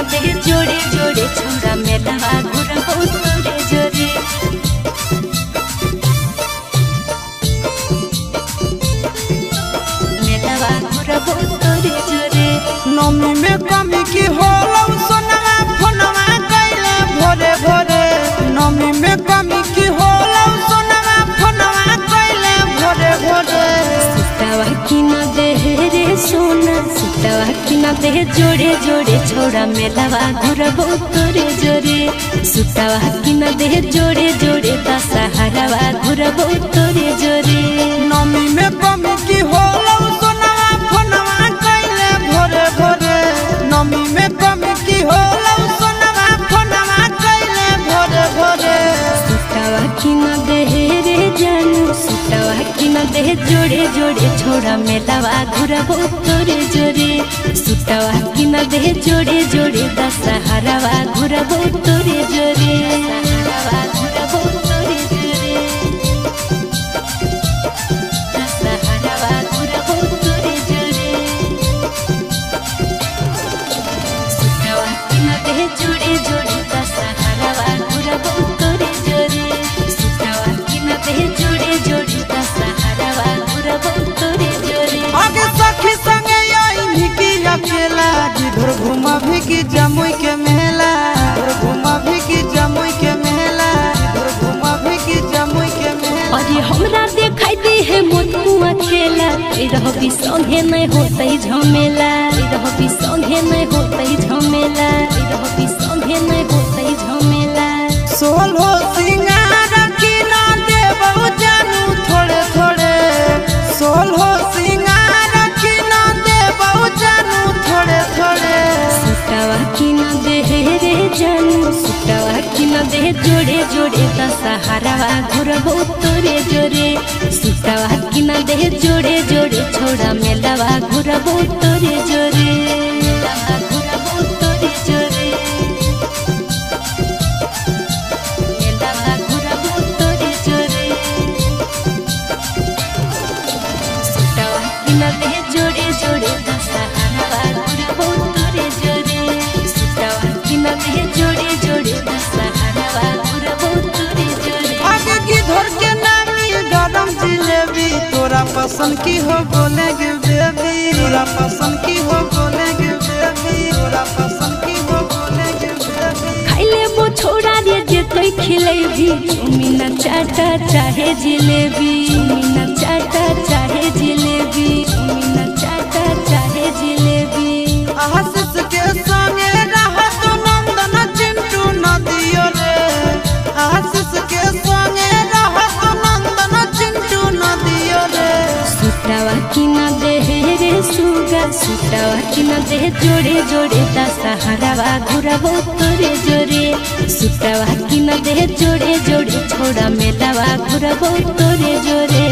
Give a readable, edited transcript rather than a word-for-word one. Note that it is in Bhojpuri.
न दे जोड़े जोड़े छोड़ा मेलवा घुरबो तोरे जोरे मेलवा घुरबो तोरे जोरे। नमी में कमी की होलौ सोनवा फोनवा कैले भोरे भोरे नमी में कमी की होलौ सोनवा फोनवा कैले भोरे भोरे सुतावा की न दे रे सोना सुतावा की न दे जोड़े जोड़े छोड़ा मेलवा घुरबो तोरे जोरे सुतावा की न दे जोड़े जोड़े दशहरावा घुरबो तोरे जोरे। नमी में कमी की होलौ सोनवा फोनवा कैले भोरे भोरे नमी में कमी की होलौ सोनवा फोनवा कैले भोरे भोरे सुतावा की न दे रे जानू सुतावा की न दे जोड़े जोड़े छोड़ा मेलवा घुरबो तोरे जोरे सुतावा की न दे जोड़े जोड़े दशहरावा घुरबो तोरे जोरे दशहरावा घुरबो तोरे जोरे दशहरावा घुरबो तोरे जोरे सुतावा की न दे जोड़े जोड़े दशहरावा घुरबो तोरे जोरे सुतावा की न दे जोड़े जोड़े दशहरावा घुरबो तोरे जोरे। आगे सखी संगे आई की अकेला जिधर घुमा भी की जमुई के मेला जिधर घुमा भी की जमुई के मेला जिधर घुमा भी की जमुई के मेला। अरे हमरा देखाई दे है मोतुआ खेला रहबी संगे नहीं होतै झमेला रहबी संगे नहीं होतै झमेला रहबी संगे नहीं होतै झमेला। सोलो सिंगार की ना देबो जानू थोड़े थोड़े सोलो सिंगार की ना देबो जानू थोड़े थोड़े सुतावा की न दे रे जानू सुतावा की न दे जोड़े जोड़े दशहरावा घुरबो तोरे जोरे सुतावा की न दे जोड़े जोड़े छोड़ा मेलवा घुरबो तोरे जोरे मेलवा घुरबो तोरे जोरे मेलवा घुरबो तोरे जोरे सुतावा की न दे जोड़े जोड़े दशहरावा घुरबो तोरे जोरे सुतावा की न दे जोड़े जोड़े दशहरावा घुरबो तोरे जोरे। आगे की धर के नामी गरम जिलेबी तोरा पसंद की हो बोलेंगे बेबी तोरा पसंद की हो बोलेंगे बेबी तोरा पसंद की हो बोलेंगे बेबी। खाइले वो छोड़ा रे जे तोय खिलेबी चुमिना चाटा चाहे जिलेबी चुमिना चाटा चाहे जिलेबी चुमिना चाटा चाहे जिलेबी। आशीष के संगे रहा तो नंदन चिंटू न दियो रे आशीष के संगे रहा तो नंदन चिंटू न दियो रे। सुतावा की न दे रे सुगा सुतावा की न दे जोड़े जोड़े दशहरावा घुरबो तोरे जोरे सुतावा की न दे जोड़े जोड़े छोड़ा मेलवा घुरबो तोरे जोरे।